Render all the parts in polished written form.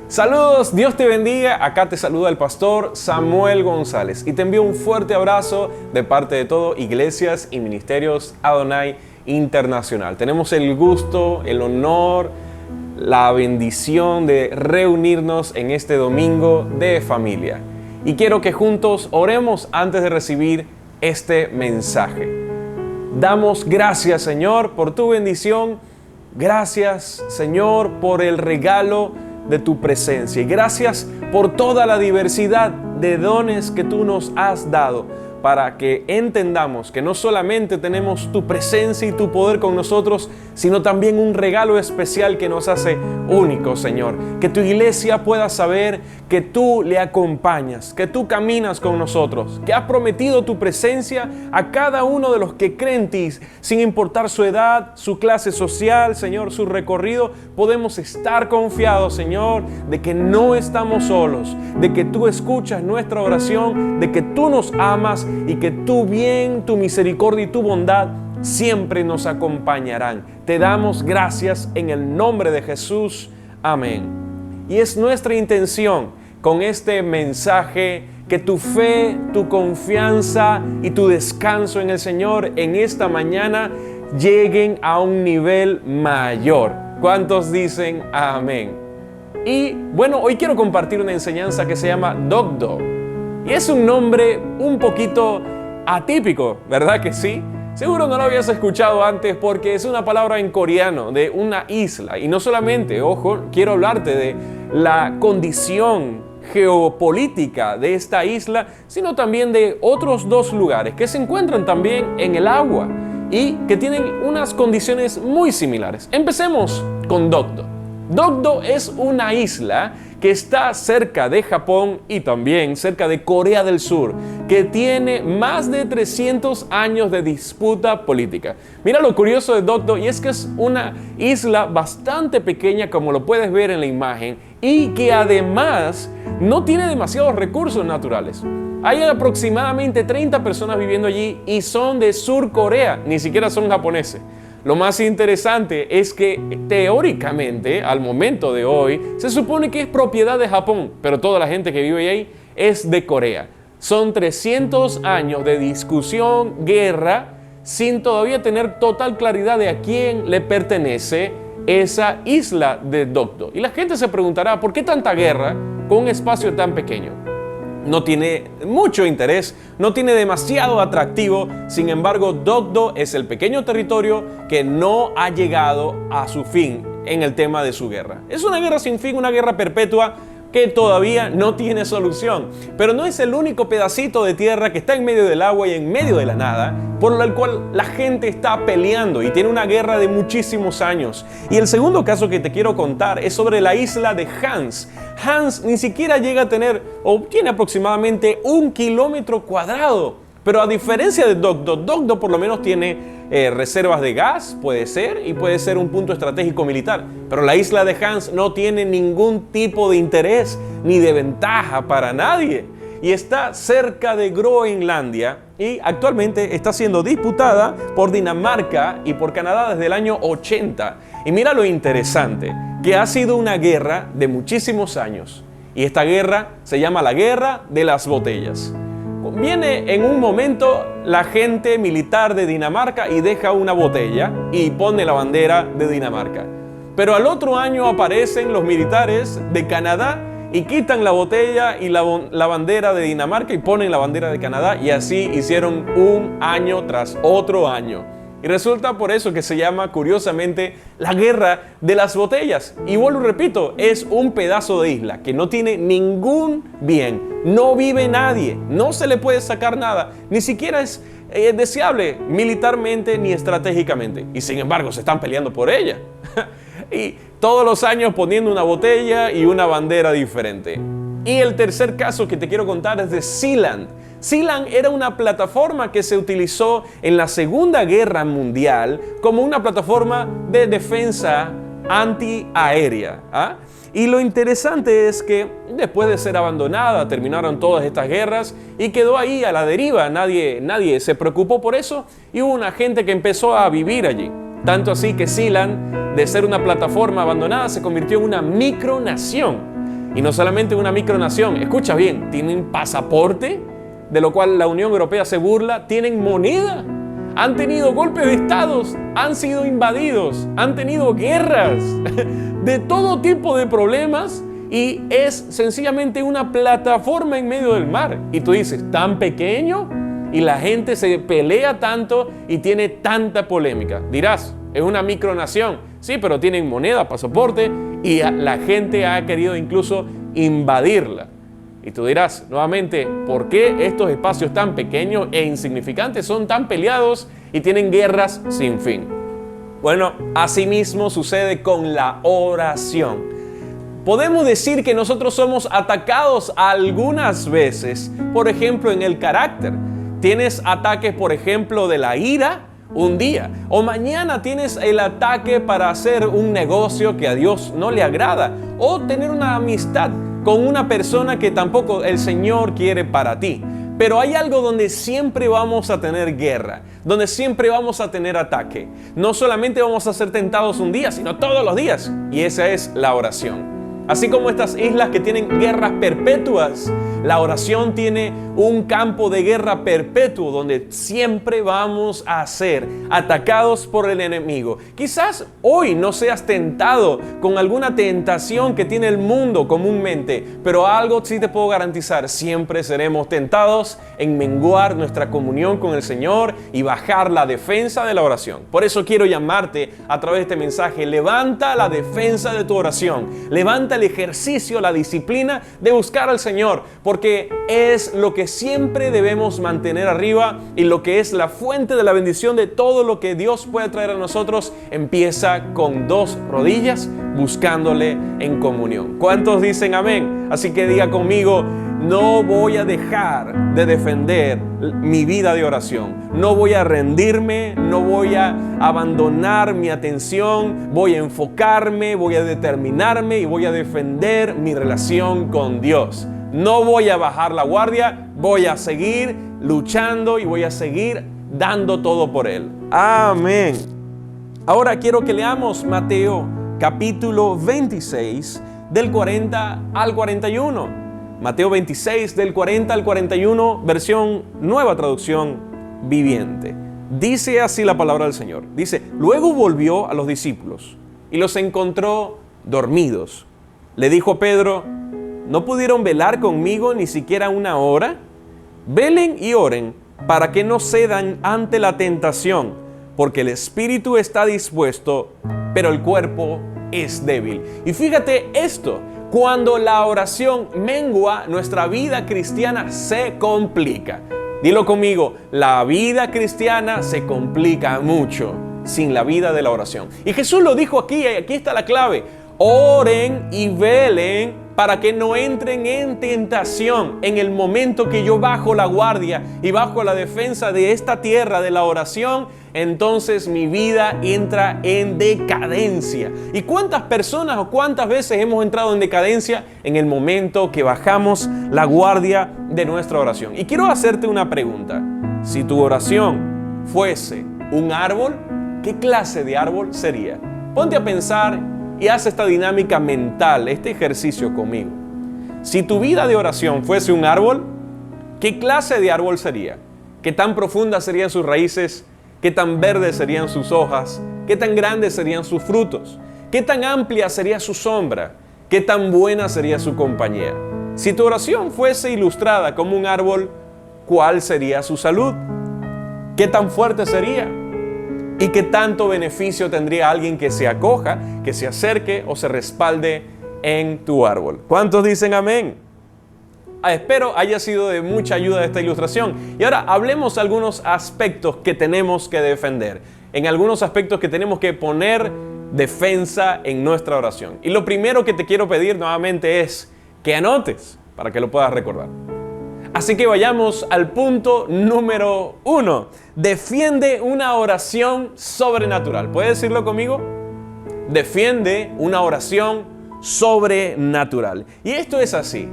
Saludos, Dios te bendiga. Acá te saluda el pastor Samuel González y te envío un fuerte abrazo de parte de todo Iglesias y Ministerios Adonai Internacional. Tenemos el gusto, el honor, la bendición de reunirnos en este domingo de familia. Y quiero que juntos oremos antes de recibir este mensaje. Damos gracias, Señor, por tu bendición. Gracias, Señor, por el regalo de tu presencia. Y gracias por toda la diversidad de dones que tú nos has dado para que entendamos que no solamente tenemos tu presencia y tu poder con nosotros, sino también un regalo especial que nos hace únicos, Señor. Que tu iglesia pueda saber que tú le acompañas, que tú caminas con nosotros, que has prometido tu presencia a cada uno de los que creen en ti, sin importar su edad, su clase social, Señor, su recorrido. Podemos estar confiados, Señor, de que no estamos solos, de que tú escuchas nuestra oración, de que tú nos amas y que tu bien, tu misericordia y tu bondad siempre nos acompañarán. Te damos gracias en el nombre de Jesús. Amén. Y es nuestra intención con este mensaje que tu fe, tu confianza y tu descanso en el Señor en esta mañana lleguen a un nivel mayor. ¿Cuántos dicen amén? Y bueno, hoy quiero compartir una enseñanza que se llama Dogdo. Y es un nombre un poquito atípico, ¿verdad que sí? Seguro no lo habías escuchado antes porque es una palabra en coreano de una isla. Y no solamente, ojo, quiero hablarte de la condición geopolítica de esta isla, sino también de otros dos lugares que se encuentran también en el agua y que tienen unas condiciones muy similares. Empecemos con Dokdo. Dokdo es una isla que está cerca de Japón y también cerca de Corea del Sur, que tiene más de 300 años de disputa política. Mira lo curioso de Dokdo, y es que es una isla bastante pequeña, como lo puedes ver en la imagen, y que además no tiene demasiados recursos naturales. Hay aproximadamente 30 personas viviendo allí y son de Sur Corea, ni siquiera son japoneses. Lo más interesante es que teóricamente, al momento de hoy, se supone que es propiedad de Japón, pero toda la gente que vive ahí es de Corea. Son 300 años de discusión, guerra, sin todavía tener total claridad de a quién le pertenece esa isla de Dokdo. Y la gente se preguntará, ¿por qué tanta guerra con un espacio tan pequeño? No tiene mucho interés, no tiene demasiado atractivo. Sin embargo, Dokdo es el pequeño territorio que no ha llegado a su fin en el tema de su guerra. Es una guerra sin fin, una guerra perpetua que todavía no tiene solución. Pero no es el único pedacito de tierra que está en medio del agua y en medio de la nada, por el cual la gente está peleando y tiene una guerra de muchísimos años. Y el segundo caso que te quiero contar es sobre la isla de Hans. Hans ni siquiera llega a tener, o tiene aproximadamente 1 kilómetro cuadrado. Pero a diferencia de Dokdo, Dokdo por lo menos tiene reservas de gas, puede ser, y puede ser un punto estratégico militar. Pero la isla de Hans no tiene ningún tipo de interés ni de ventaja para nadie. Y está cerca de Groenlandia y actualmente está siendo disputada por Dinamarca y por Canadá desde el año 80. Y mira lo interesante, que ha sido una guerra de muchísimos años. Y esta guerra se llama la Guerra de las Botellas. Viene en un momento la gente militar de Dinamarca y deja una botella y pone la bandera de Dinamarca. Pero al otro año aparecen los militares de Canadá y quitan la botella y la bandera de Dinamarca y ponen la bandera de Canadá, y así hicieron un año tras otro año. Y resulta por eso que se llama curiosamente la Guerra de las Botellas. Y vuelvo y repito, es un pedazo de isla que no tiene ningún bien, no vive nadie, no se le puede sacar nada, ni siquiera es deseable militarmente ni estratégicamente. Y sin embargo se están peleando por ella. Y todos los años poniendo una botella y una bandera diferente. Y el tercer caso que te quiero contar es de Sealand. Sealand era una plataforma que se utilizó en la Segunda Guerra Mundial como una plataforma de defensa antiaérea. Y lo interesante es que después de ser abandonada, terminaron todas estas guerras y quedó ahí a la deriva. Nadie se preocupó por eso y hubo una gente que empezó a vivir allí. Tanto así que Sealand, de ser una plataforma abandonada, se convirtió en una micronación. Y no solamente una micronación, escucha bien, tienen pasaporte, de lo cual la Unión Europea se burla, tienen moneda, han tenido golpes de estados, han sido invadidos, han tenido guerras, de todo tipo de problemas, y es sencillamente una plataforma en medio del mar. Y tú dices, ¿tan pequeño? Y la gente se pelea tanto y tiene tanta polémica. Dirás, es una micronación. Sí, pero tienen moneda, pasaporte, y la gente ha querido incluso invadirla. Y tú dirás, nuevamente, ¿por qué estos espacios tan pequeños e insignificantes son tan peleados y tienen guerras sin fin? Bueno, asimismo sucede con la oración. Podemos decir que nosotros somos atacados algunas veces, por ejemplo, en el carácter. Tienes ataques, por ejemplo, de la ira un día, o mañana tienes el ataque para hacer un negocio que a Dios no le agrada, o tener una amistad con una persona que tampoco el Señor quiere para ti. Pero hay algo donde siempre vamos a tener guerra, donde siempre vamos a tener ataque. No solamente vamos a ser tentados un día, sino todos los días, y esa es la oración. Así como estas islas que tienen guerras perpetuas, la oración tiene un campo de guerra perpetuo donde siempre vamos a ser atacados por el enemigo. Quizás hoy no seas tentado con alguna tentación que tiene el mundo comúnmente, pero algo sí te puedo garantizar, siempre seremos tentados en menguar nuestra comunión con el Señor y bajar la defensa de la oración. Por eso quiero llamarte a través de este mensaje, levanta la defensa de tu oración, levanta el ejercicio, la disciplina de buscar al Señor, porque es lo que siempre debemos mantener arriba y lo que es la fuente de la bendición de todo lo que Dios puede traer a nosotros. Empieza con 2 rodillas buscándole en comunión. ¿Cuántos dicen amén? Así que diga conmigo, no voy a dejar de defender mi vida de oración. No voy a rendirme, no voy a abandonar mi atención, voy a enfocarme, voy a determinarme y voy a defender mi relación con Dios. No voy a bajar la guardia, voy a seguir luchando y voy a seguir dando todo por Él. Amén. Ahora quiero que leamos Mateo capítulo 26 del 40 al 41. Mateo 26 del 40 al 41, versión Nueva Traducción Viviente. Dice así la palabra del Señor. Dice, luego volvió a los discípulos y los encontró dormidos. Le dijo a Pedro, ¿no pudieron velar conmigo ni siquiera una hora? Velen y oren para que no cedan ante la tentación, porque el espíritu está dispuesto, pero el cuerpo es débil. Y fíjate esto, cuando la oración mengua, nuestra vida cristiana se complica. Dilo conmigo, la vida cristiana se complica mucho sin la vida de la oración. Y Jesús lo dijo aquí, y aquí está la clave. Oren y velen para que no entren en tentación. En el momento que yo bajo la guardia y bajo la defensa de esta tierra de la oración, entonces mi vida entra en decadencia. ¿Y cuántas personas o cuántas veces hemos entrado en decadencia? En el momento que bajamos la guardia de nuestra oración. Y quiero hacerte una pregunta. Si tu oración fuese un árbol, ¿qué clase de árbol sería? Ponte a pensar y haz esta dinámica mental, este ejercicio conmigo. Si tu vida de oración fuese un árbol, ¿qué clase de árbol sería? ¿Qué tan profundas serían sus raíces? ¿Qué tan verdes serían sus hojas? ¿Qué tan grandes serían sus frutos? ¿Qué tan amplia sería su sombra? ¿Qué tan buena sería su compañía? Si tu oración fuese ilustrada como un árbol, ¿cuál sería su salud? ¿Qué tan fuerte sería? ¿Y qué tanto beneficio tendría alguien que se acoja, que se acerque o se respalde en tu árbol? ¿Cuántos dicen amén? Espero haya sido de mucha ayuda esta ilustración. Y ahora hablemos de algunos aspectos que tenemos que defender. En algunos aspectos que tenemos que poner defensa en nuestra oración. Y lo primero que te quiero pedir nuevamente es que anotes para que lo puedas recordar. Así que vayamos al punto número 1. Defiende una oración sobrenatural. ¿Puedes decirlo conmigo? Defiende una oración sobrenatural. Y esto es así.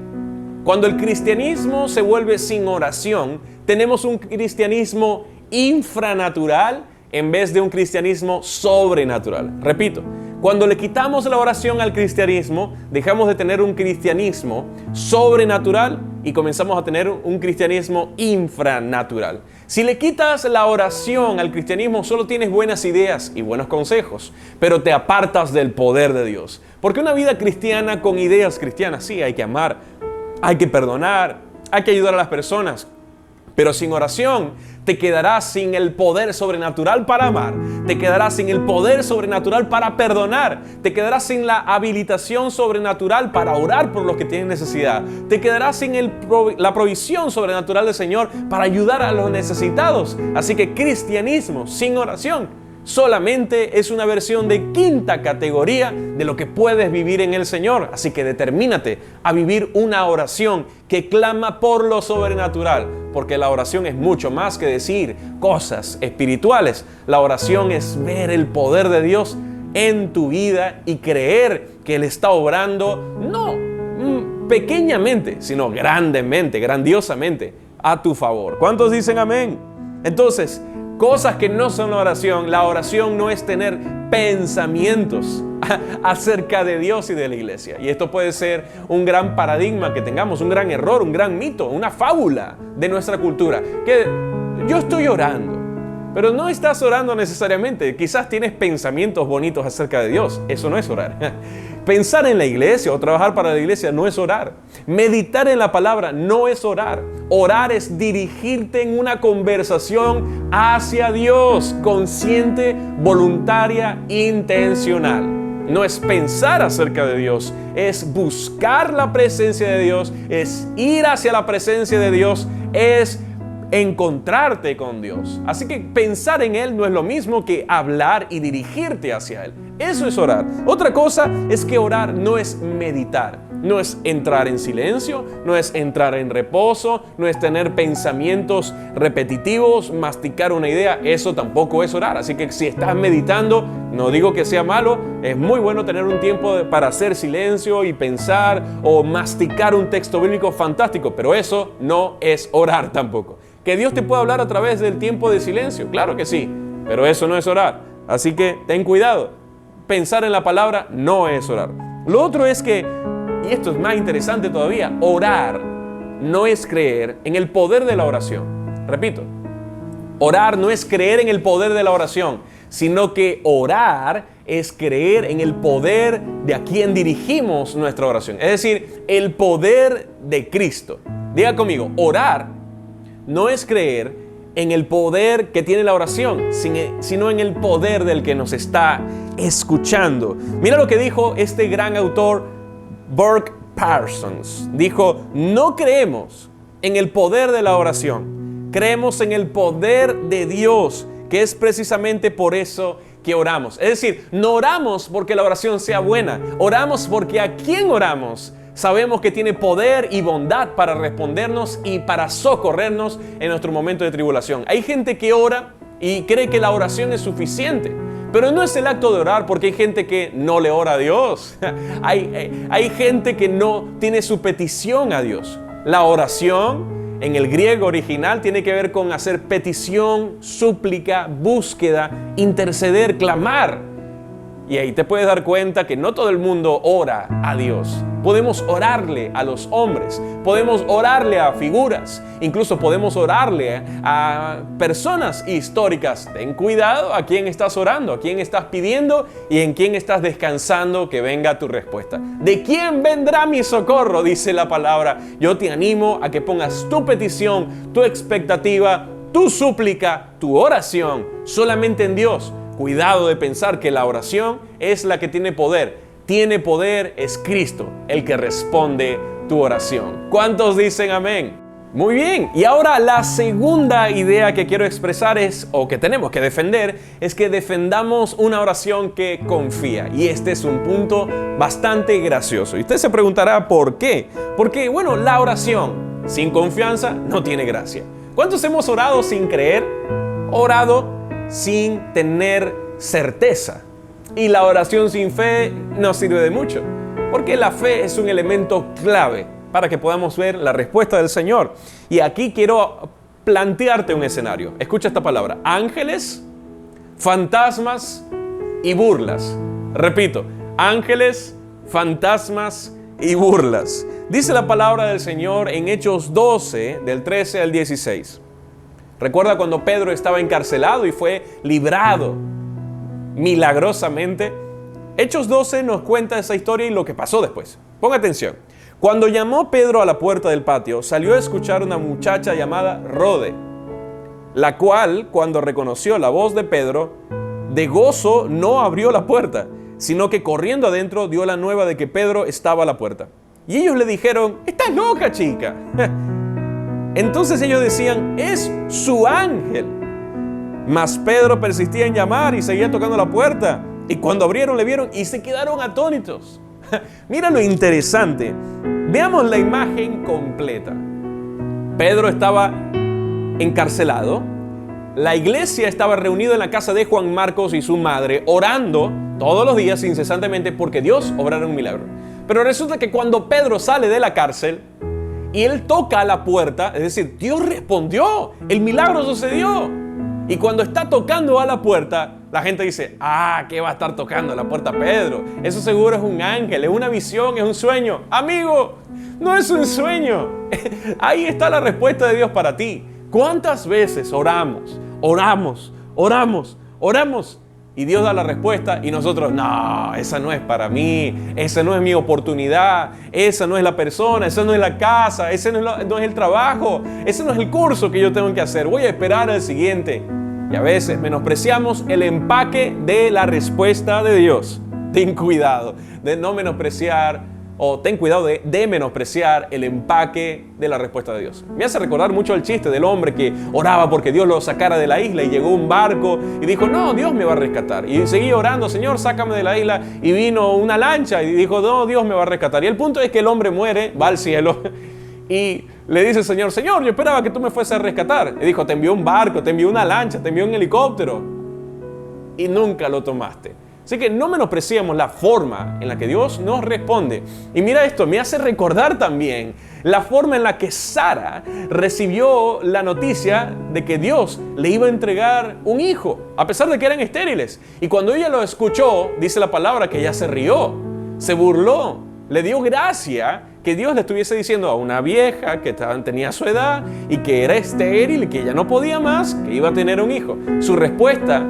Cuando el cristianismo se vuelve sin oración, tenemos un cristianismo infranatural en vez de un cristianismo sobrenatural. Repito, Cuando le quitamos la oración al cristianismo, dejamos de tener un cristianismo sobrenatural y comenzamos a tener un cristianismo infranatural. Si le quitas la oración al cristianismo, solo tienes buenas ideas y buenos consejos, pero te apartas del poder de Dios. Porque una vida cristiana con ideas cristianas, sí, hay que amar, hay que perdonar, hay que ayudar a las personas, pero sin oración te quedarás sin el poder sobrenatural para amar, te quedarás sin el poder sobrenatural para perdonar, te quedarás sin la habilitación sobrenatural para orar por los que tienen necesidad, te quedarás sin la provisión sobrenatural del Señor para ayudar a los necesitados. Así que cristianismo sin oración solamente es una versión de quinta categoría de lo que puedes vivir en el Señor. Así que determínate a vivir una oración que clama por lo sobrenatural, porque la oración es mucho más que decir cosas espirituales. La oración es ver el poder de Dios en tu vida y creer que Él está obrando no pequeñamente, sino grandemente, grandiosamente a tu favor. ¿Cuántos dicen amén? Entonces, cosas que no son oración. La oración no es tener pensamientos acerca de Dios y de la iglesia. Y esto puede ser un gran paradigma que tengamos, un gran error, un gran mito, una fábula de nuestra cultura. Que yo estoy orando, pero no estás orando necesariamente. Quizás tienes pensamientos bonitos acerca de Dios. Eso no es orar. Pensar en la iglesia o trabajar para la iglesia no es orar. Meditar en la palabra no es orar. Orar es dirigirte en una conversación hacia Dios, consciente, voluntaria, intencional. No es pensar acerca de Dios, es buscar la presencia de Dios, es ir hacia la presencia de Dios, es encontrarte con Dios. Así que pensar en Él no es lo mismo que hablar y dirigirte hacia Él. Eso es orar. Otra cosa es que orar no es meditar, no es entrar en silencio, no es entrar en reposo, no es tener pensamientos repetitivos, masticar una idea. Eso tampoco es orar. Así que si estás meditando, no digo que sea malo, es muy bueno tener un tiempo para hacer silencio y pensar o masticar un texto bíblico fantástico, pero eso no es orar tampoco. ¿Que Dios te pueda hablar a través del tiempo de silencio? Claro que sí, pero eso no es orar. Así que ten cuidado. Pensar en la palabra no es orar. Lo otro es que, y esto es más interesante todavía, orar no es creer en el poder de la oración. Repito, orar no es creer en el poder de la oración, sino que orar es creer en el poder de a quien dirigimos nuestra oración. Es decir, el poder de Cristo. Diga conmigo, orar no es creer en el poder que tiene la oración, sino en el poder del que nos está escuchando. Mira lo que dijo este gran autor, Burke Parsons. Dijo, no creemos en el poder de la oración, creemos en el poder de Dios, que es precisamente por eso que oramos. Es decir, no oramos porque la oración sea buena, oramos porque a quien oramos sabemos que tiene poder y bondad para respondernos y para socorrernos en nuestro momento de tribulación. Hay gente que ora y cree que la oración es suficiente, pero no es el acto de orar, porque hay gente que no le ora a Dios. Hay gente que no tiene su petición a Dios. La oración en el griego original tiene que ver con hacer petición, súplica, búsqueda, interceder, clamar. Y ahí te puedes dar cuenta que no todo el mundo ora a Dios. Podemos orarle a los hombres, podemos orarle a figuras, incluso podemos orarle a personas históricas. Ten cuidado a quién estás orando, a quién estás pidiendo y en quién estás descansando que venga tu respuesta. ¿De quién vendrá mi socorro?, dice la palabra. Yo te animo a que pongas tu petición, tu expectativa, tu súplica, tu oración solamente en Dios. Cuidado de pensar que la oración es la que tiene poder. Tiene poder, es Cristo el que responde tu oración. ¿Cuántos dicen amén? Muy bien, y ahora la segunda idea que quiero expresar es, o que tenemos que defender, es que defendamos una oración que confía. Y este es un punto bastante gracioso. Y usted se preguntará ¿por qué? Porque, bueno, la oración sin confianza no tiene gracia. ¿Cuántos hemos orado sin creer? Orado sin tener certeza. Y la oración sin fe no sirve de mucho, porque la fe es un elemento clave para que podamos ver la respuesta del Señor. Y aquí quiero plantearte un escenario. Escucha esta palabra: ángeles, fantasmas y burlas. Repito, ángeles, fantasmas y burlas. Dice la palabra del Señor en Hechos 12, del 13 al 16. Recuerda cuando Pedro estaba encarcelado y fue librado milagrosamente. Hechos 12 nos cuenta esa historia y lo que pasó después. Ponga atención. Cuando llamó Pedro a la puerta del patio, salió a escuchar una muchacha llamada Rode, la cual, cuando reconoció la voz de Pedro, de gozo no abrió la puerta, sino que corriendo adentro dio la nueva de que Pedro estaba a la puerta. Y ellos le dijeron: «¿Estás loca, chica?» Entonces ellos decían: «Es su ángel». Mas Pedro persistía en llamar y seguía tocando la puerta. Y cuando abrieron, le vieron y se quedaron atónitos. Mira lo interesante. Veamos la imagen completa. Pedro estaba encarcelado. La iglesia estaba reunida en la casa de Juan Marcos y su madre, orando todos los días incesantemente porque Dios obrara un milagro. Pero resulta que cuando Pedro sale de la cárcel y él toca a la puerta, es decir, Dios respondió, el milagro sucedió. Y cuando está tocando a la puerta, la gente dice: «Ah, ¿qué va a estar tocando a la puerta Pedro? Eso seguro es un ángel, es una visión, es un sueño». Amigo, no es un sueño. Ahí está la respuesta de Dios para ti. ¿Cuántas veces oramos? Y Dios da la respuesta y nosotros: «No, esa no es para mí, esa no es mi oportunidad, esa no es la persona, esa no es la casa, ese no es el trabajo, ese no es el curso que yo tengo que hacer, voy a esperar al siguiente». Y a veces menospreciamos el empaque de la respuesta de Dios. Ten cuidado de no menospreciar, o ten cuidado de menospreciar el empaque de la respuesta de Dios. Me hace recordar mucho el chiste del hombre que oraba porque Dios lo sacara de la isla y llegó un barco y dijo: «No, Dios me va a rescatar». Y seguía orando: «Señor, sácame de la isla». Y vino una lancha y dijo: «No, Dios me va a rescatar». Y el punto es que el hombre muere, va al cielo y le dice: Señor, yo esperaba que tú me fueses a rescatar». Y dijo: «Te envió un barco, te envió una lancha, te envió un helicóptero y nunca lo tomaste». Así que no menospreciemos la forma en la que Dios nos responde. Y mira esto, me hace recordar también la forma en la que Sara recibió la noticia de que Dios le iba a entregar un hijo, a pesar de que eran estériles. Y cuando ella lo escuchó, dice la palabra que ella se rió, se burló, le dio gracia que Dios le estuviese diciendo a una vieja que tenía su edad y que era estéril y que ya no podía más, que iba a tener un hijo. Su respuesta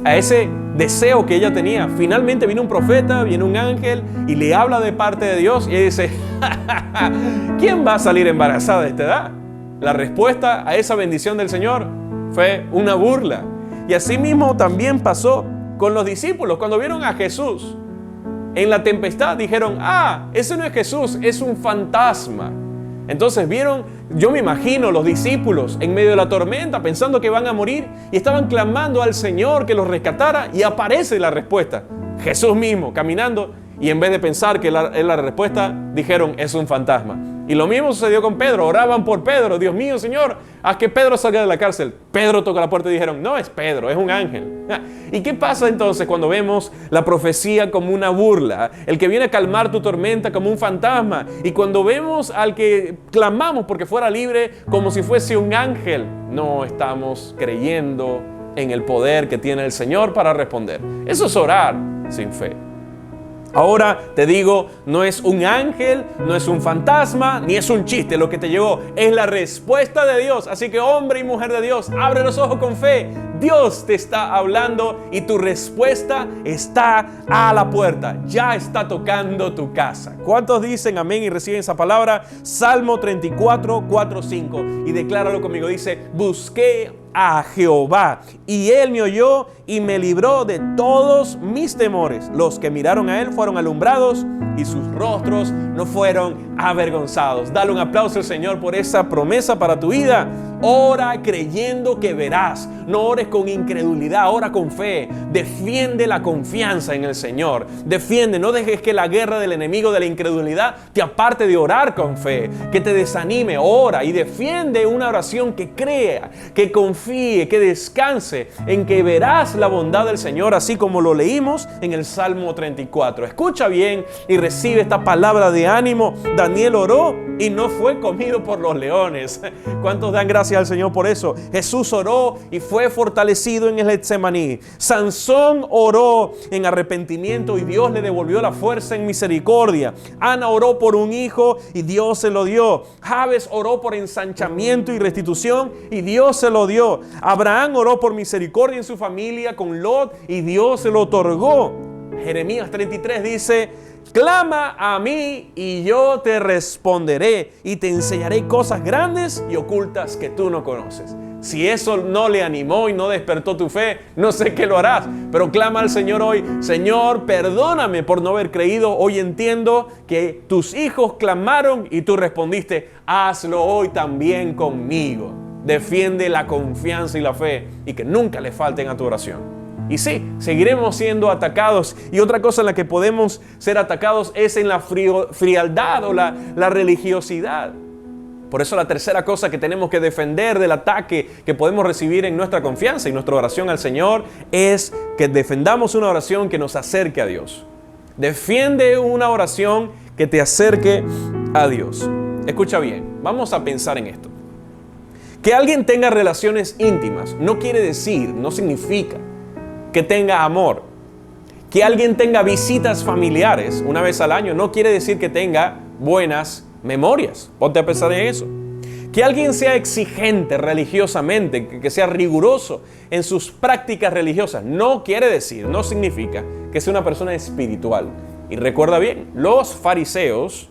a ese deseo que ella tenía, finalmente vino un profeta, viene un ángel y le habla de parte de Dios y ella dice: ¿quién va a salir embarazada de esta edad? La respuesta a esa bendición del Señor fue una burla. Y así mismo también pasó con los discípulos. Cuando vieron a Jesús en la tempestad, dijeron: «Ah, ese no es Jesús, es un fantasma». Entonces vieron, yo me imagino, los discípulos en medio de la tormenta pensando que van a morir y estaban clamando al Señor que los rescatara, y aparece la respuesta. Jesús mismo caminando, y en vez de pensar que es la respuesta, dijeron: «Es un fantasma». Y lo mismo sucedió con Pedro. Oraban por Pedro: «Dios mío, Señor, haz que Pedro salga de la cárcel». Pedro toca la puerta y dijeron: «No es Pedro, es un ángel». ¿Y qué pasa entonces cuando vemos la profecía como una burla? El que viene a calmar tu tormenta como un fantasma. Y cuando vemos al que clamamos porque fuera libre como si fuese un ángel, no estamos creyendo en el poder que tiene el Señor para responder. Eso es orar sin fe. Ahora te digo, no es un ángel, no es un fantasma, ni es un chiste lo que te llegó. Es la respuesta de Dios. Así que, hombre y mujer de Dios, abre los ojos con fe. Dios te está hablando y tu respuesta está a la puerta. Ya está tocando tu casa. ¿Cuántos dicen amén y reciben esa palabra? Salmo 34, 4, 5. Y decláralo conmigo. Dice: busqué a Jehová y Él me oyó y me libró de todos mis temores. Los que miraron a Él fueron alumbrados y sus rostros no fueron avergonzados. Dale un aplauso al Señor por esa promesa para tu vida. Ora creyendo que verás. No ores con incredulidad, ora con fe. Defiende la confianza en el Señor. Defiende, no dejes que la guerra del enemigo de la incredulidad te aparte de orar con fe, que te desanime. Ora y defiende una oración que crea, que confíe, que descanse en que verás la bondad del Señor, así como lo leímos en el Salmo 34. Escucha bien y recibe esta palabra de ánimo. Daniel oró y no fue comido por los leones. ¿Cuántos dan gracias al Señor por eso? Jesús oró y fue fortalecido en el Getsemaní. Sansón oró en arrepentimiento y Dios le devolvió la fuerza en misericordia. Ana oró por un hijo y Dios se lo dio. Jabes oró por ensanchamiento y restitución y Dios se lo dio. Abraham oró por misericordia en su familia con Lot y Dios se lo otorgó. Jeremías 33 dice: clama a mí y yo te responderé y te enseñaré cosas grandes y ocultas que tú no conoces. Si eso no le animó y no despertó tu fe, no sé qué lo harás, pero clama al Señor hoy: Señor, perdóname por no haber creído. Hoy entiendo que tus hijos clamaron y tú respondiste. Hazlo hoy también conmigo. Defiende la confianza y la fe y que nunca le falten a tu oración. Y sí, seguiremos siendo atacados. Y otra cosa en la que podemos ser atacados es en la frialdad o la religiosidad. Por eso la tercera cosa que tenemos que defender del ataque que podemos recibir en nuestra confianza y nuestra oración al Señor es que defendamos una oración que nos acerque a Dios. Defiende una oración que te acerque a Dios. Escucha bien, vamos a pensar en esto. Que alguien tenga relaciones íntimas no quiere decir, no significa que tenga amor. Que alguien tenga visitas familiares una vez al año no quiere decir que tenga buenas memorias. Ponte a pensar en eso. Que alguien sea exigente religiosamente, que sea riguroso en sus prácticas religiosas, no quiere decir, no significa que sea una persona espiritual. Y recuerda bien, los fariseos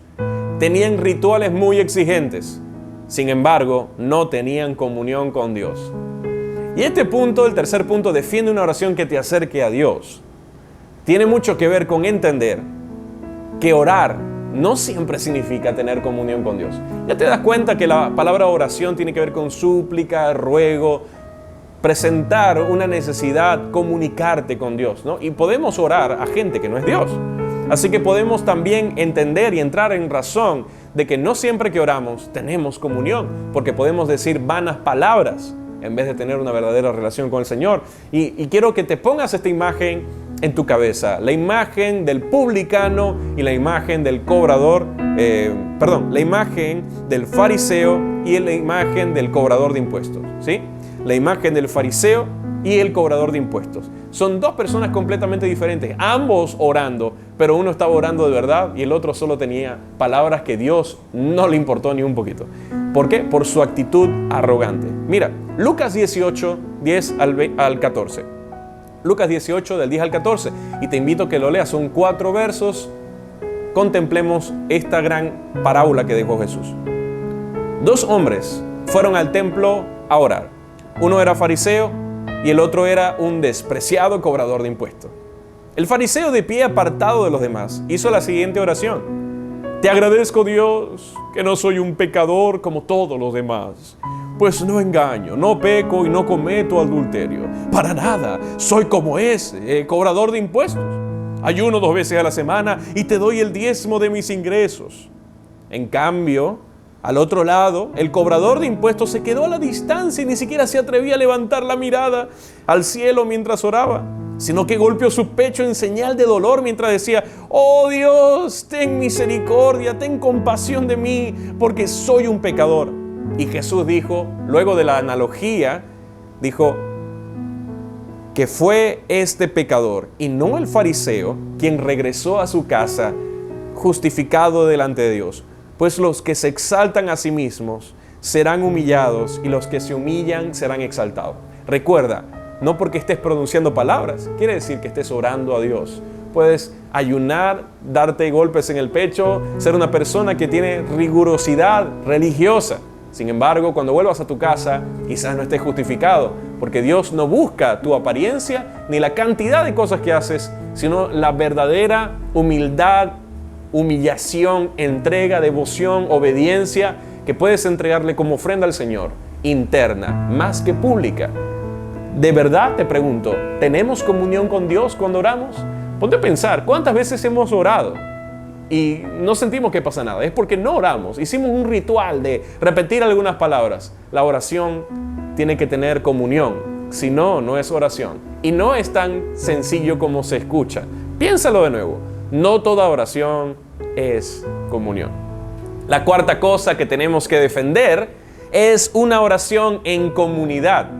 tenían rituales muy exigentes. Sin embargo, no tenían comunión con Dios. Y este punto, el tercer punto, defiende una oración que te acerque a Dios. Tiene mucho que ver con entender que orar no siempre significa tener comunión con Dios. Ya te das cuenta que la palabra oración tiene que ver con súplica, ruego, presentar una necesidad, comunicarte con Dios, ¿no? Y podemos orar a gente que no es Dios. Así que podemos también entender y entrar en razón de que no siempre que oramos tenemos comunión, porque podemos decir vanas palabras en vez de tener una verdadera relación con el Señor. Y quiero que te pongas esta imagen en tu cabeza. La imagen del publicano y la imagen del cobrador, la imagen del fariseo y la imagen del cobrador de impuestos, ¿sí? La imagen del fariseo y el cobrador de impuestos. Son dos personas completamente diferentes, ambos orando, pero uno estaba orando de verdad y el otro solo tenía palabras que Dios no le importó ni un poquito. ¿Por qué? Por su actitud arrogante. Mira, Lucas 18, 10 al 14. Lucas 18, del 10 al 14. Y te invito a que lo leas, son 4 versos. Contemplemos esta gran parábola que dejó Jesús. 2 hombres fueron al templo a orar. Uno era fariseo y el otro era un despreciado cobrador de impuestos. El fariseo, de pie apartado de los demás, hizo la siguiente oración: Te agradezco, Dios, que no soy un pecador como todos los demás, pues no engaño, no peco y no cometo adulterio. Para nada, soy como ese cobrador de impuestos. Ayuno 2 veces a la semana y te doy el diezmo de mis ingresos. En cambio, al otro lado, el cobrador de impuestos se quedó a la distancia y ni siquiera se atrevía a levantar la mirada al cielo mientras oraba, sino que golpeó su pecho en señal de dolor mientras decía: Oh Dios, ten misericordia, ten compasión de mí, porque soy un pecador. Y Jesús dijo, luego de la analogía, dijo que fue este pecador y no el fariseo quien regresó a su casa justificado delante de Dios. Pues los que se exaltan a sí mismos serán humillados y los que se humillan serán exaltados. Recuerda, no porque estés pronunciando palabras quiere decir que estés orando a Dios. Puedes ayunar, darte golpes en el pecho, ser una persona que tiene rigurosidad religiosa. Sin embargo, cuando vuelvas a tu casa, quizás no estés justificado, porque Dios no busca tu apariencia ni la cantidad de cosas que haces, sino la verdadera humildad, humillación, entrega, devoción, obediencia que puedes entregarle como ofrenda al Señor, interna, más que pública. De verdad te pregunto, ¿tenemos comunión con Dios cuando oramos? Ponte a pensar, ¿cuántas veces hemos orado y no sentimos que pasa nada? Es porque no oramos, hicimos un ritual de repetir algunas palabras. La oración tiene que tener comunión, si no, no es oración. Y no es tan sencillo como se escucha. Piénsalo de nuevo. No toda oración es comunión. La cuarta cosa que tenemos que defender es una oración en comunidad.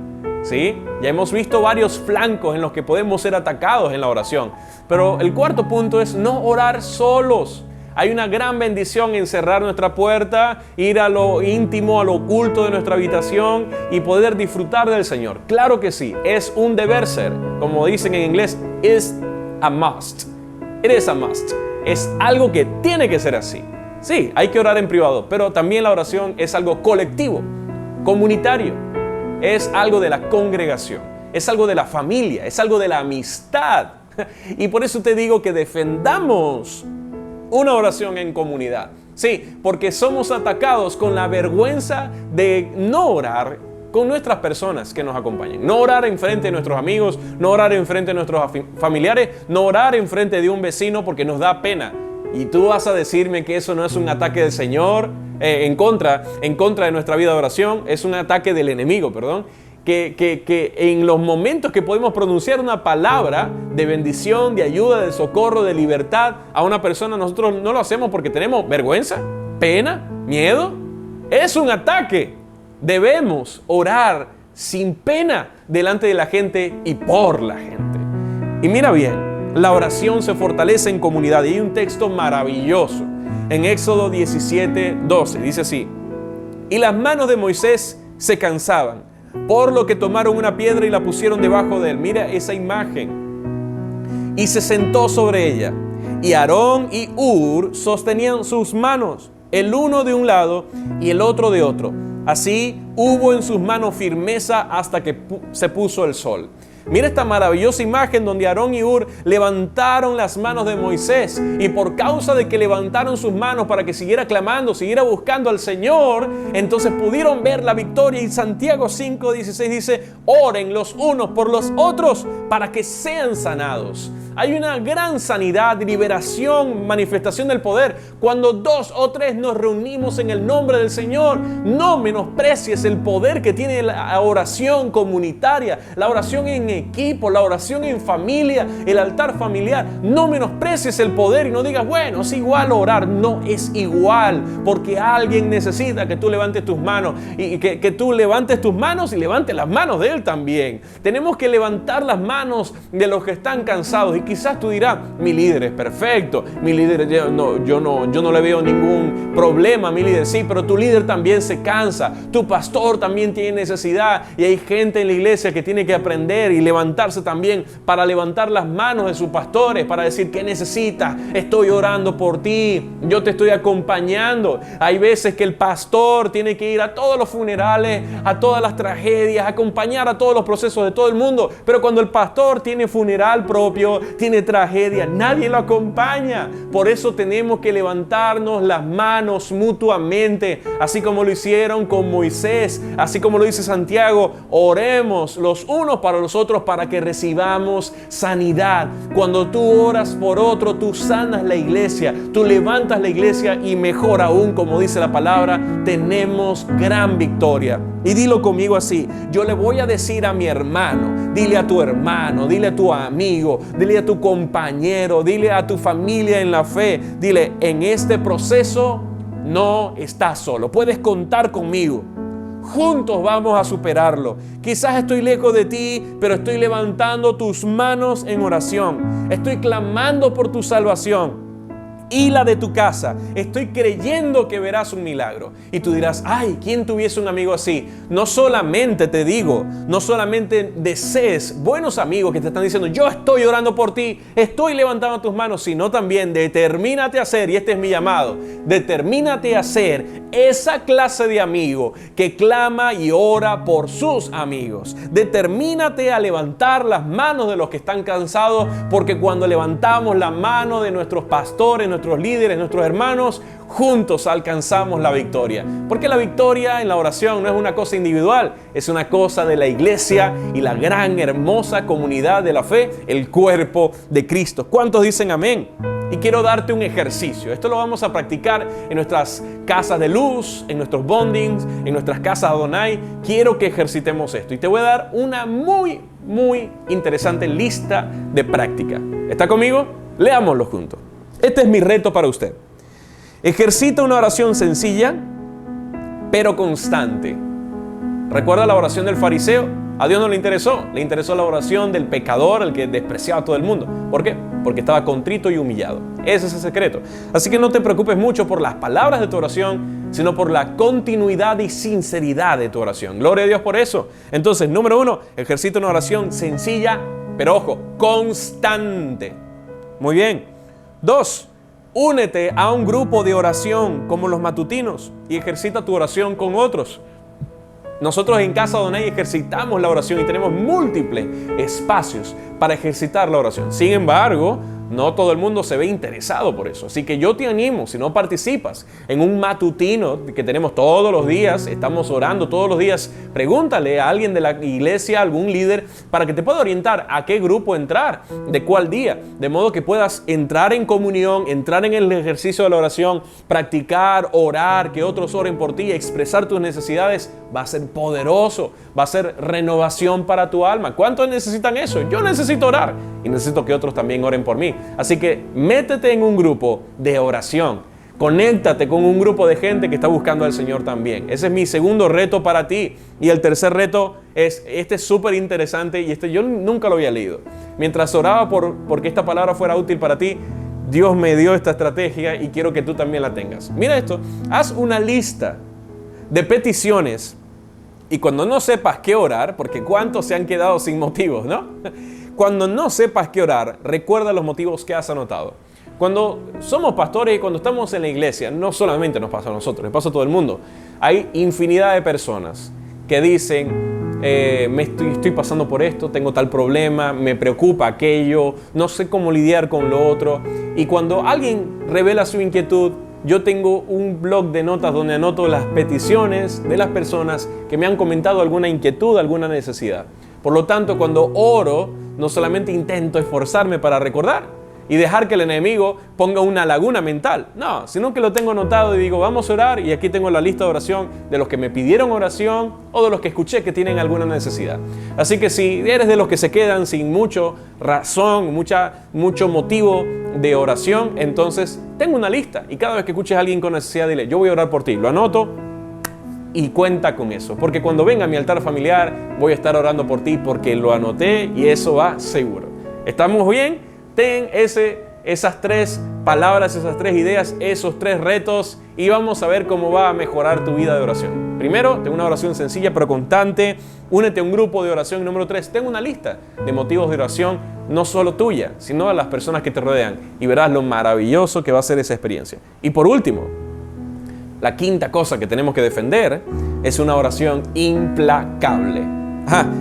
¿Sí? Ya hemos visto varios flancos en los que podemos ser atacados en la oración. Pero el cuarto punto es no orar solos. Hay una gran bendición en cerrar nuestra puerta, ir a lo íntimo, a lo oculto de nuestra habitación y poder disfrutar del Señor. Claro que sí, es un deber ser. Como dicen en inglés, is a must. It is a must. Es algo que tiene que ser así. Sí, hay que orar en privado, pero también la oración es algo colectivo, comunitario. Es algo de la congregación, es algo de la familia, es algo de la amistad. Y por eso te digo que defendamos una oración en comunidad. Sí, porque somos atacados con la vergüenza de no orar con nuestras personas que nos acompañan. No orar enfrente de nuestros amigos, no orar enfrente de nuestros familiares, no orar enfrente de un vecino porque nos da pena. Y tú vas a decirme que eso no es un ataque del Señor en contra de nuestra vida de oración, es un ataque del enemigo, perdón. Que en los momentos que podemos pronunciar una palabra de bendición, de ayuda, de socorro, de libertad a una persona, nosotros no lo hacemos porque tenemos vergüenza, pena, miedo. Es un ataque. Debemos orar sin pena delante de la gente y por la gente. Y mira bien, la oración se fortalece en comunidad. Y hay un texto maravilloso en Éxodo 17:12. Dice así: y las manos de Moisés se cansaban, por lo que tomaron una piedra y la pusieron debajo de él. Mira esa imagen. Y se sentó sobre ella. Y Aarón y Hur sostenían sus manos, el uno de un lado y el otro de otro. Así hubo en sus manos firmeza hasta que se puso el sol. Mira esta maravillosa imagen donde Aarón y Hur levantaron las manos de Moisés, y por causa de que levantaron sus manos para que siguiera clamando, siguiera buscando al Señor, entonces pudieron ver la victoria. Y Santiago 5:16 dice: oren los unos por los otros para que sean sanados. Hay una gran sanidad, liberación, manifestación del poder cuando 2 o 3 nos reunimos en el nombre del Señor. No menosprecies el poder que tiene la oración comunitaria, la oración en equipo, la oración en familia, el altar familiar. No menosprecies el poder y no digas, bueno, es igual orar. No es igual, porque alguien necesita que tú levantes tus manos y que tú levantes tus manos y levantes las manos de él también. Tenemos que levantar las manos de los que están cansados. Y quizás tú dirás, mi líder es perfecto, mi líder, yo no le veo ningún problema a mi líder. Sí, pero tu líder también se cansa, tu pastor también tiene necesidad, y hay gente en la iglesia que tiene que aprender y levantarse también para levantar las manos de sus pastores, para decir, ¿qué necesitas? Estoy orando por ti, yo te estoy acompañando. Hay veces que el pastor tiene que ir a todos los funerales, a todas las tragedias, acompañar a todos los procesos de todo el mundo, pero cuando el pastor tiene funeral propio, tiene tragedia, nadie lo acompaña. Por eso tenemos que levantarnos las manos mutuamente, así como lo hicieron con Moisés, así como lo dice Santiago. Oremos los unos para los otros para que recibamos sanidad. Cuando tú oras por otro, tú sanas la iglesia, tú levantas la iglesia, y mejor aún, como dice la palabra, tenemos gran victoria. Y dilo conmigo así: yo le voy a decir a mi hermano, dile a tu hermano, dile a tu amigo, dile a tu compañero, dile a tu familia en la fe, dile, en este proceso no estás solo, puedes contar conmigo. Juntos vamos a superarlo. Quizás estoy lejos de ti, pero estoy levantando tus manos en oración. Estoy clamando por tu salvación y la de tu casa. Estoy creyendo que verás un milagro. Y tú dirás, ay, ¿quién tuviese un amigo así? No solamente te digo, no solamente desees buenos amigos que te están diciendo, yo estoy orando por ti, estoy levantando tus manos, sino también determínate a ser, y este es mi llamado, determínate a ser esa clase de amigo que clama y ora por sus amigos. Determínate a levantar las manos de los que están cansados, porque cuando levantamos la mano de nuestros pastores, nuestros líderes, nuestros hermanos, juntos alcanzamos la victoria. Porque la victoria en la oración no es una cosa individual, es una cosa de la iglesia y la gran, hermosa comunidad de la fe, el cuerpo de Cristo. ¿Cuántos dicen amén? Y quiero darte un ejercicio. Esto lo vamos a practicar en nuestras casas de luz, en nuestros bondings, en nuestras casas Adonai. Quiero que ejercitemos esto. Y te voy a dar una muy interesante lista de práctica. ¿Está conmigo? Leámoslo juntos. Este es mi reto para usted. Ejercita una oración sencilla, pero constante. ¿Recuerda la oración del fariseo? A Dios no le interesó la oración del pecador, el que despreciaba a todo el mundo. ¿Por qué? Porque estaba contrito y humillado. Ese es el secreto. Así que no te preocupes mucho por las palabras de tu oración, sino por la continuidad y sinceridad de tu oración. Gloria a Dios por eso. Entonces, número 1, ejercita una oración sencilla, pero ojo, constante. Muy bien. 2, únete a un grupo de oración como los matutinos y ejercita tu oración con otros. Nosotros en Casa Adonai ejercitamos la oración y tenemos múltiples espacios para ejercitar la oración. Sin embargo, no todo el mundo se ve interesado por eso. Así que yo te animo, si no participas en un matutino que tenemos todos los días, estamos orando todos los días, pregúntale a alguien de la iglesia, algún líder, para que te pueda orientar a qué grupo entrar, de cuál día, de modo que puedas entrar en comunión, entrar en el ejercicio de la oración, practicar, orar, que otros oren por ti, expresar tus necesidades. Va a ser poderoso, va a ser renovación para tu alma. ¿Cuántos necesitan eso? Yo necesito orar y necesito que otros también oren por mí. Así que métete en un grupo de oración. Conéctate con un grupo de gente que está buscando al Señor también. Ese es mi segundo reto para ti. Y el tercer reto es, este es súper interesante y yo nunca lo había leído. Mientras oraba porque esta palabra fuera útil para ti, Dios me dio esta estrategia y quiero que tú también la tengas. Mira esto, haz una lista de peticiones y cuando no sepas qué orar, porque cuántos se han quedado sin motivos, ¿no? Cuando no sepas qué orar, recuerda los motivos que has anotado. Cuando somos pastores y cuando estamos en la iglesia, no solamente nos pasa a nosotros, nos pasa a todo el mundo. Hay infinidad de personas que dicen, estoy pasando por esto, tengo tal problema, me preocupa aquello, no sé cómo lidiar con lo otro. Y cuando alguien revela su inquietud, yo tengo un blog de notas donde anoto las peticiones de las personas que me han comentado alguna inquietud, alguna necesidad. Por lo tanto, cuando oro, no solamente intento esforzarme para recordar y dejar que el enemigo ponga una laguna mental, no, sino que lo tengo anotado y digo, vamos a orar y aquí tengo la lista de oración de los que me pidieron oración o de los que escuché que tienen alguna necesidad. Así que si eres de los que se quedan sin mucho razón, mucho motivo de oración, entonces tengo una lista y cada vez que escuches a alguien con necesidad, dile, yo voy a orar por ti, lo anoto y cuenta con eso, porque cuando venga a mi altar familiar voy a estar orando por ti porque lo anoté y eso va seguro. ¿Estamos bien? Ten esas 3 palabras, esas 3 ideas, esos 3 retos y vamos a ver cómo va a mejorar tu vida de oración. Primero, ten una oración sencilla pero constante. Únete a un grupo de oración. Número 3, ten una lista de motivos de oración, no solo tuya, sino a las personas que te rodean y verás lo maravilloso que va a ser esa experiencia. Y por último, la quinta cosa que tenemos que defender es una oración implacable.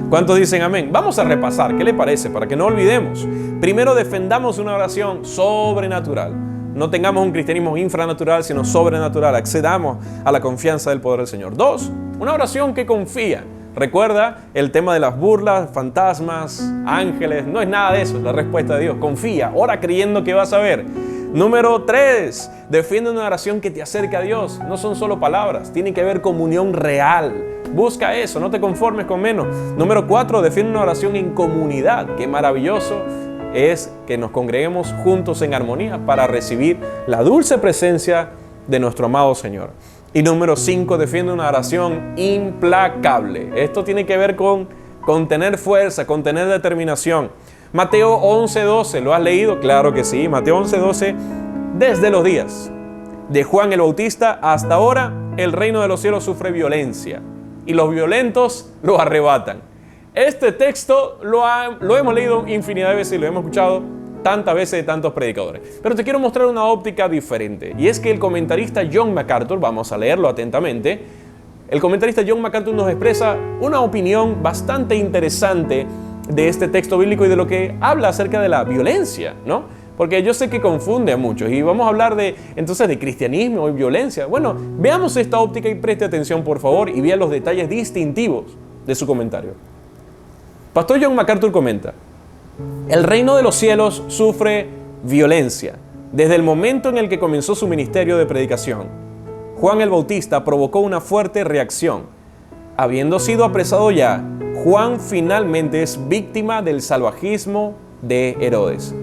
¿Cuántos dicen amén? Vamos a repasar, ¿qué le parece? Para que no olvidemos. Primero, defendamos una oración sobrenatural. No tengamos un cristianismo infranatural, sino sobrenatural. Accedamos a la confianza del poder del Señor. 2, una oración que confía. Recuerda el tema de las burlas, fantasmas, ángeles. No es nada de eso, es la respuesta de Dios. Confía, ora creyendo que vas a ver. Número 3, defiende una oración que te acerque a Dios. No son solo palabras, tiene que haber comunión real. Busca eso, no te conformes con menos. Número 4, defiende una oración en comunidad. Qué maravilloso es que nos congreguemos juntos en armonía para recibir la dulce presencia de nuestro amado Señor. Y número 5, defiende una oración implacable. Esto tiene que ver con tener fuerza, con tener determinación. Mateo 11:12, ¿lo has leído? Claro que sí, Mateo 11:12. Desde los días de Juan el Bautista hasta ahora, el reino de los cielos sufre violencia y los violentos lo arrebatan. Este texto lo hemos leído infinidad de veces y lo hemos escuchado tantas veces de tantos predicadores. Pero te quiero mostrar una óptica diferente. Y es que el comentarista John MacArthur, vamos a leerlo atentamente, el comentarista John MacArthur nos expresa una opinión bastante interesante de este texto bíblico y de lo que habla acerca de la violencia, ¿no? Porque yo sé que confunde a muchos y vamos a hablar entonces de cristianismo y violencia. Bueno, veamos esta óptica y preste atención por favor y vea los detalles distintivos de su comentario. Pastor John MacArthur comenta: el reino de los cielos sufre violencia desde el momento en el que comenzó su ministerio de predicación. Juan el Bautista provocó una fuerte reacción. Habiendo sido apresado ya, Juan finalmente es víctima del salvajismo de Herodes.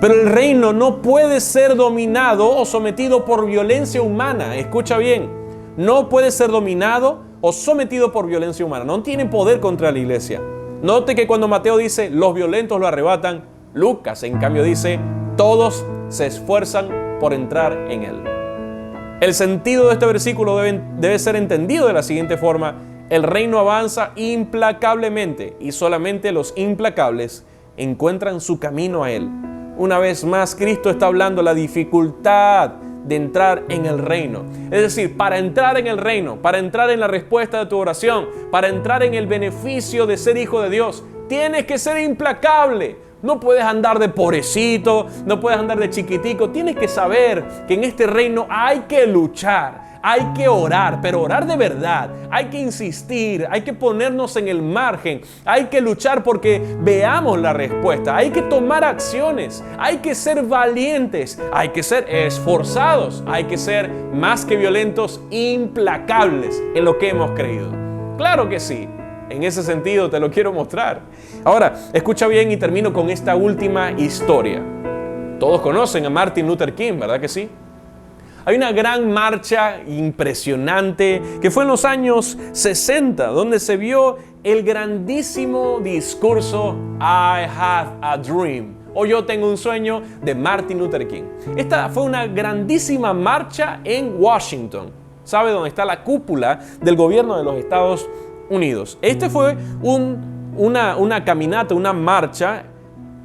Pero el reino no puede ser dominado o sometido por violencia humana. Escucha bien, no puede ser dominado o sometido por violencia humana. No tiene poder contra la iglesia. Note que cuando Mateo dice, los violentos lo arrebatan, Lucas en cambio dice, todos se esfuerzan por entrar en él. El sentido de este versículo debe ser entendido de la siguiente forma. El reino avanza implacablemente y solamente los implacables encuentran su camino a él. Una vez más, Cristo está hablando de la dificultad de entrar en el reino. Es decir, para entrar en el reino, para entrar en la respuesta de tu oración, para entrar en el beneficio de ser hijo de Dios, tienes que ser implacable. No puedes andar de pobrecito, no puedes andar de chiquitico. Tienes que saber que en este reino hay que luchar. Hay que orar, pero orar de verdad. Hay que insistir, hay que ponernos en el margen. Hay que luchar porque veamos la respuesta. Hay que tomar acciones. Hay que ser valientes. Hay que ser esforzados. Hay que ser más que violentos, implacables en lo que hemos creído. Claro que sí. En ese sentido te lo quiero mostrar. Ahora, escucha bien y termino con esta última historia. Todos conocen a Martin Luther King, ¿verdad que sí? Hay una gran marcha impresionante que fue en los años 60, donde se vio el grandísimo discurso I Have a Dream, o Yo tengo un sueño, de Martin Luther King. Esta fue una grandísima marcha en Washington. ¿Sabe dónde está la cúpula del gobierno de los Estados Unidos? Este fue una caminata, una marcha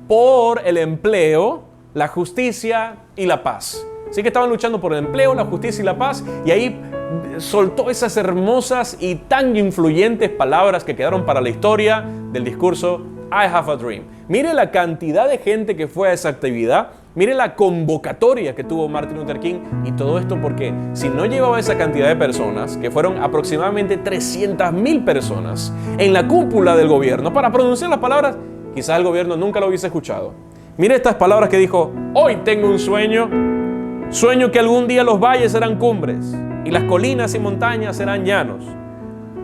por el empleo, la justicia y la paz. Así que estaban luchando por el empleo, la justicia y la paz, y ahí soltó esas hermosas y tan influyentes palabras que quedaron para la historia del discurso I Have a Dream. Mire la cantidad de gente que fue a esa actividad, mire la convocatoria que tuvo Martin Luther King, y todo esto porque si no llevaba esa cantidad de personas, que fueron aproximadamente 300,000 personas, en la cúpula del gobierno para pronunciar las palabras, quizás el gobierno nunca lo hubiese escuchado. Mire estas palabras que dijo: hoy tengo un sueño. Sueño que algún día los valles serán cumbres y las colinas y montañas serán llanos.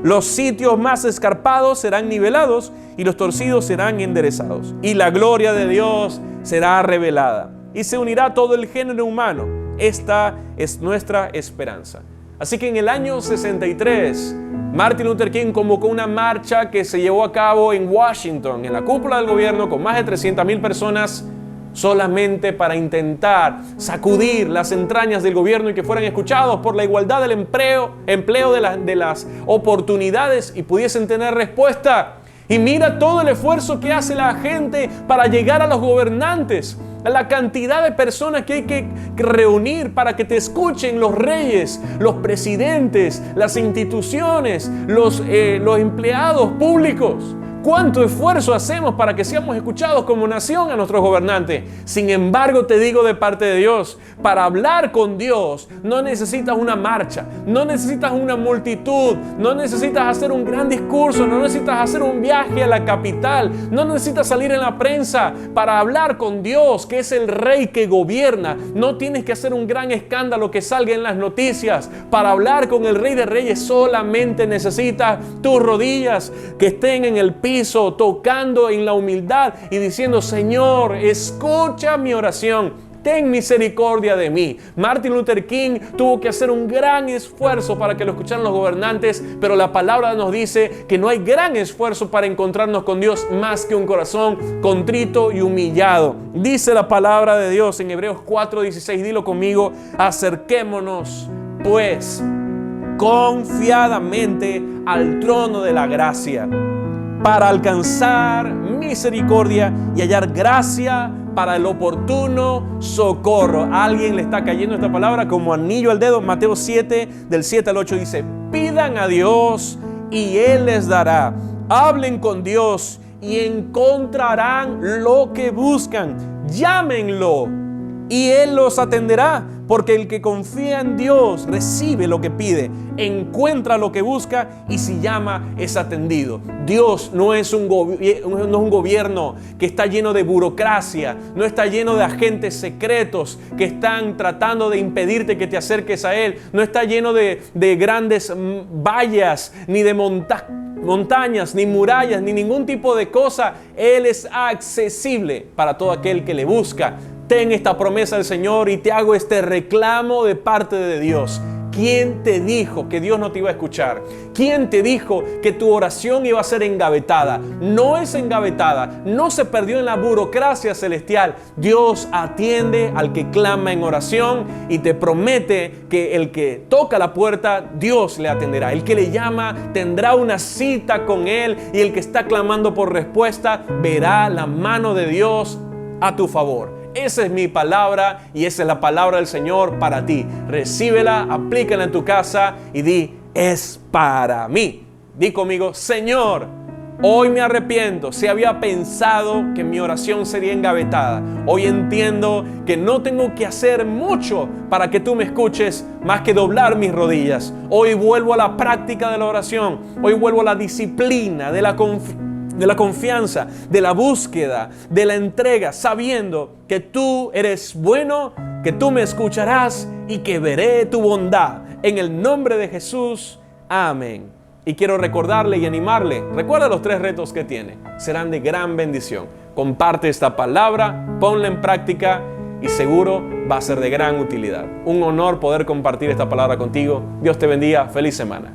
Los sitios más escarpados serán nivelados y los torcidos serán enderezados. Y la gloria de Dios será revelada y se unirá todo el género humano. Esta es nuestra esperanza. Así que en el año 63, Martin Luther King convocó una marcha que se llevó a cabo en Washington, en la cúpula del gobierno, con más de 300,000 personas, solamente para intentar sacudir las entrañas del gobierno y que fueran escuchados por la igualdad del empleo de las oportunidades y pudiesen tener respuesta. Y mira todo el esfuerzo que hace la gente para llegar a los gobernantes, la cantidad de personas que hay que reunir para que te escuchen los reyes, los presidentes, las instituciones, los empleados públicos. ¿Cuánto esfuerzo hacemos para que seamos escuchados como nación a nuestros gobernantes? Sin embargo, te digo de parte de Dios, para hablar con Dios no necesitas una marcha, no necesitas una multitud, no necesitas hacer un gran discurso, no necesitas hacer un viaje a la capital, no necesitas salir en la prensa. Para hablar con Dios, que es el Rey que gobierna, no tienes que hacer un gran escándalo que salga en las noticias. Para hablar con el Rey de Reyes solamente necesitas tus rodillas que estén en el piso, tocando en la humildad y diciendo: Señor, escucha mi oración, ten misericordia de mí. Martin Luther King tuvo que hacer un gran esfuerzo para que lo escucharan los gobernantes, pero la palabra nos dice que no hay gran esfuerzo para encontrarnos con Dios más que un corazón contrito y humillado. Dice la palabra de Dios en Hebreos 4:16, dilo conmigo: acerquémonos pues confiadamente al trono de la gracia, para alcanzar misericordia y hallar gracia para el oportuno socorro. A alguien le está cayendo esta palabra como anillo al dedo. Mateo 7, del 7 al 8 dice: pidan a Dios y Él les dará. Hablen con Dios y encontrarán lo que buscan. Llámenlo y Él los atenderá, porque el que confía en Dios recibe lo que pide, encuentra lo que busca y si llama es atendido. Dios no es un gobierno que está lleno de burocracia, no está lleno de agentes secretos que están tratando de impedirte que te acerques a Él, no está lleno de grandes vallas, ni de montañas, ni murallas, ni ningún tipo de cosa. Él es accesible para todo aquel que le busca. ten esta promesa del Señor y te hago este reclamo de parte de Dios. ¿Quién te dijo que Dios no te iba a escuchar? ¿Quién te dijo que tu oración iba a ser engavetada? No es engavetada, no se perdió en la burocracia celestial. Dios atiende al que clama en oración y te promete que el que toca la puerta, Dios le atenderá. El que le llama tendrá una cita con Él y el que está clamando por respuesta verá la mano de Dios a tu favor. Esa es mi palabra y esa es la palabra del Señor para ti. Recíbela, aplícala en tu casa y di, es para mí. Di conmigo, Señor, hoy me arrepiento. Si había pensado que mi oración sería engavetada, hoy entiendo que no tengo que hacer mucho para que tú me escuches más que doblar mis rodillas. Hoy vuelvo a la práctica de la oración. Hoy vuelvo a la disciplina de la confianza, de la búsqueda, de la entrega, sabiendo que tú eres bueno, que tú me escucharás y que veré tu bondad. En el nombre de Jesús, amén. Y quiero recordarle y animarle, recuerda los 3 retos que tiene, serán de gran bendición. Comparte esta palabra, ponla en práctica y seguro va a ser de gran utilidad. Un honor poder compartir esta palabra contigo. Dios te bendiga, feliz semana.